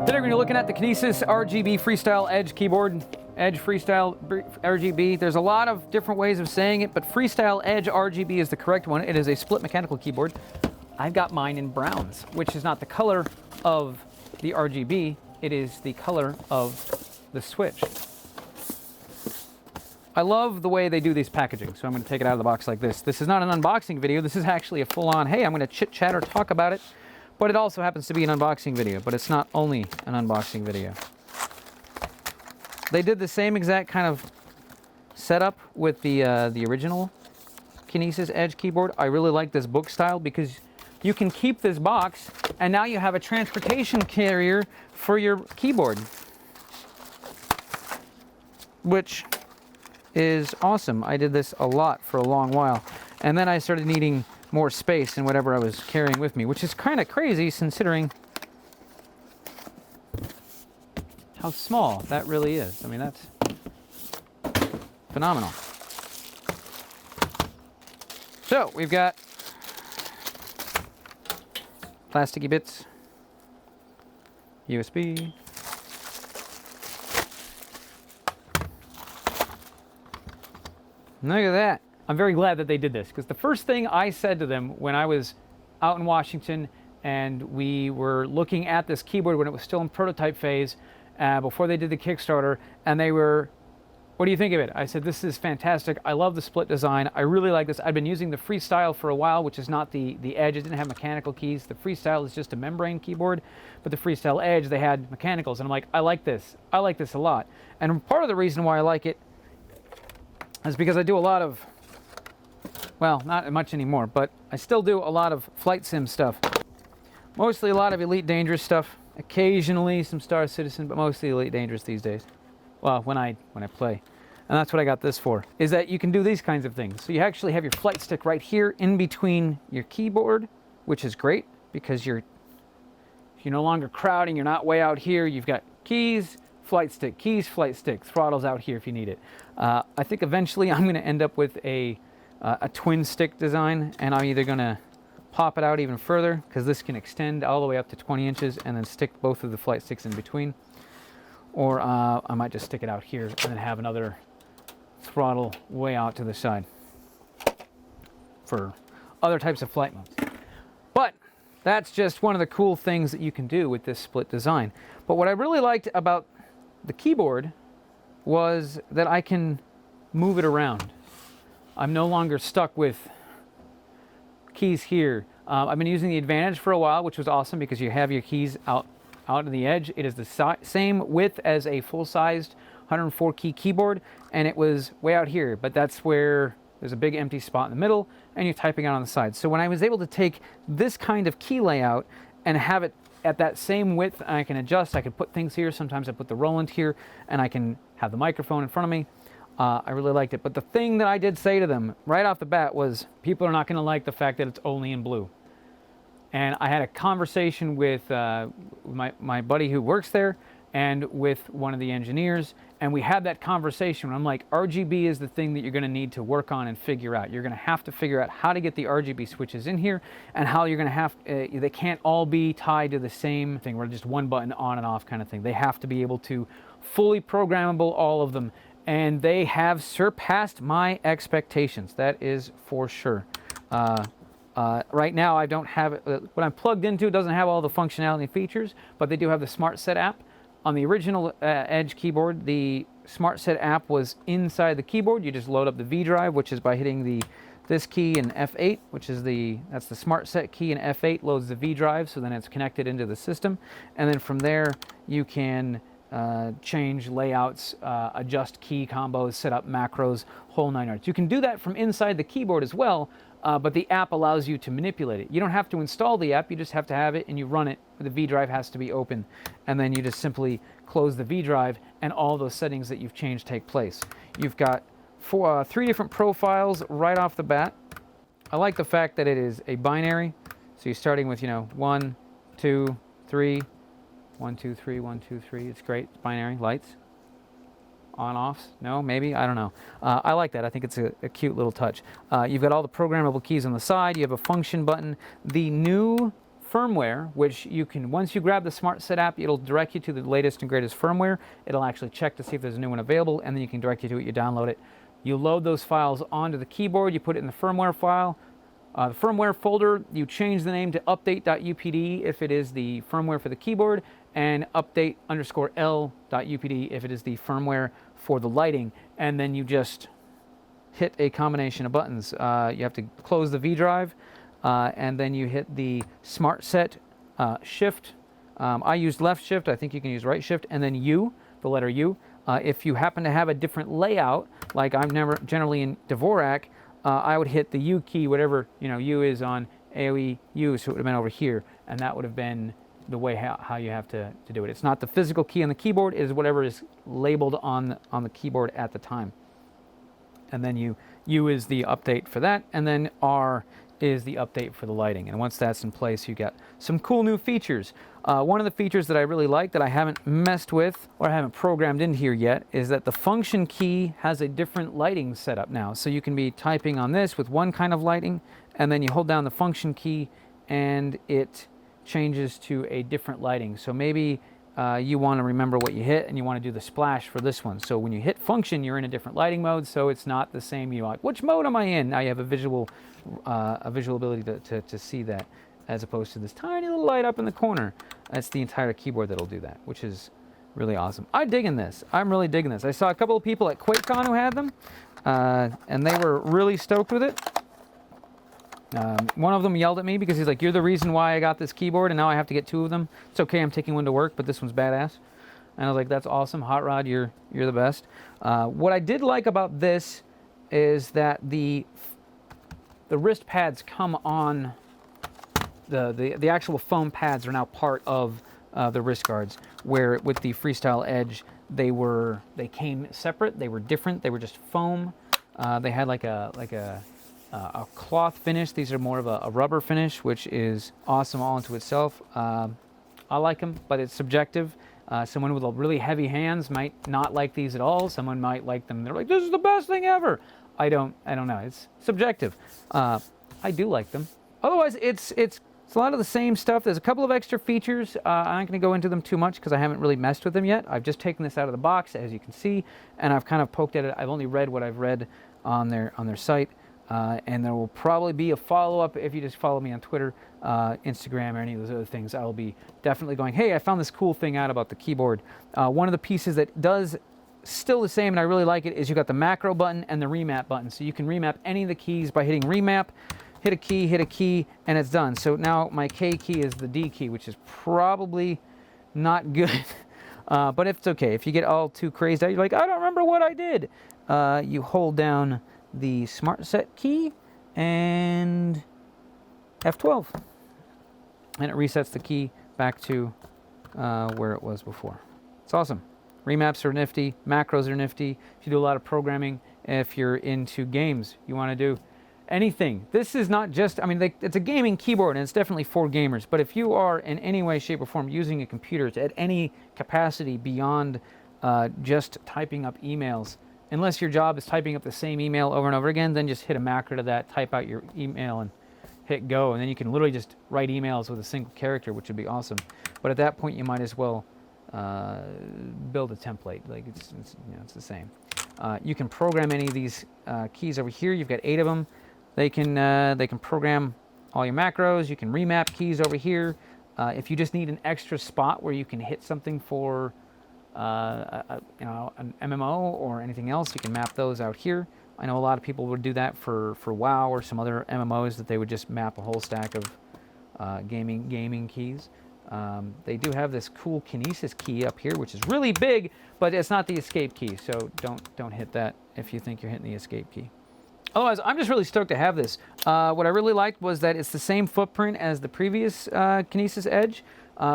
Today we're going to be looking at the Kinesis RGB FreeStyle Edge keyboard. Edge FreeStyle RGB. There's a lot of different ways of saying it, but FreeStyle Edge RGB is the correct one. It is a split mechanical keyboard. I've got mine in browns, which is not the color of the RGB. It is the color of the switch. I love the way they do these packaging, so I'm going to take it out of the box like this. This is not an unboxing video. This is actually a full-on, hey, I'm going to chit-chat or talk about it, but it also happens to be an unboxing video, but it's not only an unboxing video. They did the same exact kind of setup with the original Kinesis Edge keyboard. I really like this book style because you can keep this box, and now you have a transportation carrier for your keyboard, which is awesome. I did this a lot for a long while, and then I started needing more space in whatever I was carrying with me, which is kind of crazy considering how small that really is. I mean, that's phenomenal. So we've got plasticky bits, USB, look at that. I'm very glad that they did this, because the first thing I said to them when I was out in Washington and we were looking at this keyboard when it was still in prototype phase, before they did the Kickstarter, and they were, what do you think of it? I said, this is fantastic. I love the split design. I really like this. I've been using the FreeStyle for a while, which is not the Edge. It didn't have mechanical keys. The FreeStyle is just a membrane keyboard, but the FreeStyle Edge, they had mechanicals, and I'm like, I like this. I like this a lot. And part of the reason why I like it is because I do a lot of, well, not much anymore, but I still do a lot of flight sim stuff. Mostly a lot of Elite Dangerous stuff. Occasionally some Star Citizen, but mostly Elite Dangerous these days. Well, when I play. And that's what I got this for, is that you can do these kinds of things. So you actually have your flight stick right here in between your keyboard, which is great because you're no longer crowding, you're not way out here. You've got keys, flight stick, keys, flight stick, throttles out here if you need it. I think eventually I'm going to end up with a twin stick design, and I'm either going to pop it out even further, because this can extend all the way up to 20 inches, and then stick both of the flight sticks in between. Or I might just stick it out here and then have another throttle way out to the side for other types of flight modes. But that's just one of the cool things that you can do with this split design. But what I really liked about the keyboard was that I can move it around. I'm no longer stuck with keys here. I've been using the Advantage for a while, which was awesome because you have your keys out of the edge. It is the same width as a full-sized 104 key keyboard, and it was way out here, but that's where there's a big empty spot in the middle and you're typing out on the side. So when I was able to take this kind of key layout and have it at that same width, I can adjust, I can put things here, sometimes I put the Roland here, and I can have the microphone in front of me. I really liked it. But the thing that I did say to them right off the bat was, people are not going to like the fact that it's only in blue. And I had a conversation with my buddy who works there and with one of the engineers, and we had that conversation. I'm like, RGB is the thing that you're going to need to work on and figure out. You're going to have to figure out how to get the RGB switches in here, and how you're going to have, they can't all be tied to the same thing, where just one button on and off kind of thing. They have to be able to fully programmable, all of them. And they have surpassed my expectations. That is for sure. Right now, I don't have it. What I'm plugged into doesn't have all the functionality and features, but they do have the Smart Set app. On the original Edge keyboard, the Smart Set app was inside the keyboard. You just load up the V drive, which is by hitting this key and F8, which is that's the Smart Set key, and F8 loads the V drive, so then it's connected into the system. And then from there, you can change layouts, adjust key combos, set up macros, whole nine yards. You can do that from inside the keyboard as well, but the app allows you to manipulate it. You don't have to install the app, you just have to have it and you run it. The V drive has to be open, and then you just simply close the V drive and all those settings that you've changed take place. You've got three different profiles right off the bat. I like the fact that it is a binary, so you're starting with 1, 2, 3, 1, 2, 3, 1, 2, 3. It's great. It's binary. Lights. On-offs. No, maybe. I don't know. I like that. I think it's a cute little touch. You've got all the programmable keys on the side. You have a function button. The new firmware, which you can, once you grab the Smart Set app, it'll direct you to the latest and greatest firmware. It'll actually check to see if there's a new one available, and then you can direct you to it. You download it. You load those files onto the keyboard. You put it in the firmware file. The firmware folder, you change the name to update.upd if it is the firmware for the keyboard, and update_l.upd if it is the firmware for the lighting. And then you just hit a combination of buttons. You have to close the V drive, and then you hit the Smart Set shift. I used left shift. I think you can use right shift, and then U, the letter U. If you happen to have a different layout, like I'm generally in Dvorak, I would hit the U key, whatever, you know, U is on AOE U, so it would have been over here, and that would have been the way how you have to do it. It's not the physical key on the keyboard, it is whatever is labeled on the keyboard at the time. And then U is the update for that, and then R is the update for the lighting. And once that's in place, you got some cool new features. One of the features that I really like that I haven't messed with or I haven't programmed in here yet is that the function key has a different lighting setup now. So you can be typing on this with one kind of lighting, and then you hold down the function key and it changes to a different lighting. So maybe you want to remember what you hit and you want to do the splash for this one. So when you hit function, you're in a different lighting mode, so it's not the same. You're like, which mode am I in? Now you have a visual ability to see that, as opposed to this tiny little light up in the corner. That's the entire keyboard that'll do that, which is really awesome. I'm digging this. I'm really digging this. I saw a couple of people at QuakeCon who had them, and they were really stoked with it. One of them yelled at me because he's like, "You're the reason why I got this keyboard, and now I have to get 2 of them. It's okay, I'm taking one to work, but this one's badass." And I was like, "That's awesome, Hot Rod. You're the best." What I did like about this is that the wrist pads come on. The actual foam pads are now part of the wrist guards, where with the FreeStyle Edge they came separate. They were different. They were just foam. They had like a cloth finish. These are more of a rubber finish, which is awesome all into itself. I like them, but it's subjective. Someone with really heavy hands might not like these at all. Someone might like them. They're like, "This is the best thing ever." I don't know. It's subjective. I do like them. Otherwise, it's a lot of the same stuff. There's a couple of extra features. I'm not going to go into them too much because I haven't really messed with them yet. I've just taken this out of the box, as you can see, and I've kind of poked at it. I've only read what I've read on their site. And there will probably be a follow-up if you just follow me on Twitter, Instagram, or any of those other things. I will be definitely going, "Hey, I found this cool thing out about the keyboard." One of the pieces that does still the same, and I really like it, is you got the macro button and the remap button. So you can remap any of the keys by hitting remap, hit a key, and it's done. So now my K key is the D key, which is probably not good. But it's okay. If you get all too crazed out, you're like, "I don't remember what I did." You hold down the Smart Set key and F12, and it resets the key back to where it was before. It's awesome. Remaps are nifty, macros are nifty. If you do a lot of programming, if you're into games, you want to do anything. This is not just, I mean, it's a gaming keyboard, and it's definitely for gamers, but if you are in any way, shape, or form using a computer at any capacity beyond just typing up emails, unless your job is typing up the same email over and over again, then just hit a macro to that, type out your email, and hit go, and then you can literally just write emails with a single character, which would be awesome. But at that point, you might as well build a template. Like it's the same. You can program any of these keys over here. You've got 8 of them. They can program all your macros. You can remap keys over here. If you just need an extra spot where you can hit something for an MMO or anything else, you can map those out here. I know a lot of people would do that for WoW or some other MMOs, that they would just map a whole stack of gaming keys. They do have this cool Kinesis key up here, which is really big, but it's not the escape key, so don't hit that if you think you're hitting the escape key. Otherwise, I'm just really stoked to have this. What I really liked was that it's the same footprint as the previous Kinesis Edge,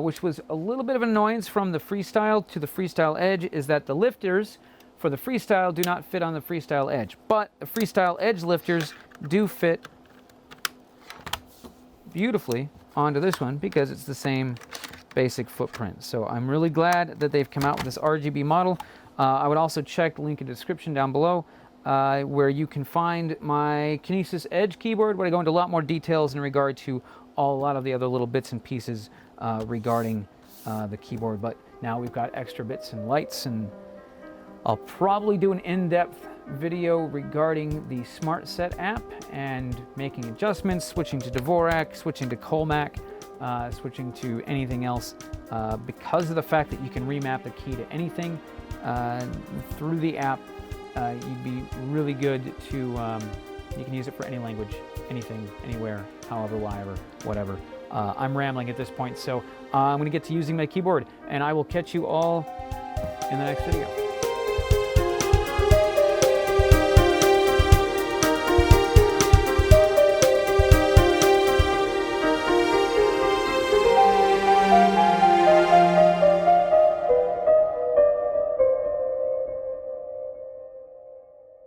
which was a little bit of an annoyance from the FreeStyle to the FreeStyle Edge, is that the lifters for the FreeStyle do not fit on the FreeStyle Edge. But the FreeStyle Edge lifters do fit beautifully onto this one because it's the same basic footprint. So I'm really glad that they've come out with this RGB model. I would also check the link in the description down below where you can find my Kinesis Edge keyboard, where I go into a lot more details in regard to a lot of the other little bits and pieces regarding the keyboard. But now we've got extra bits and lights, and I'll probably do an in-depth video regarding the Smart Set app and making adjustments, switching to Dvorak, switching to Colmac, switching to anything else, because of the fact that you can remap the key to anything through the app. You'd be really good to, you can use it for any language, anything, anywhere, however, wherever, whatever. I'm rambling at this point, so I'm going to get to using my keyboard, and I will catch you all in the next video.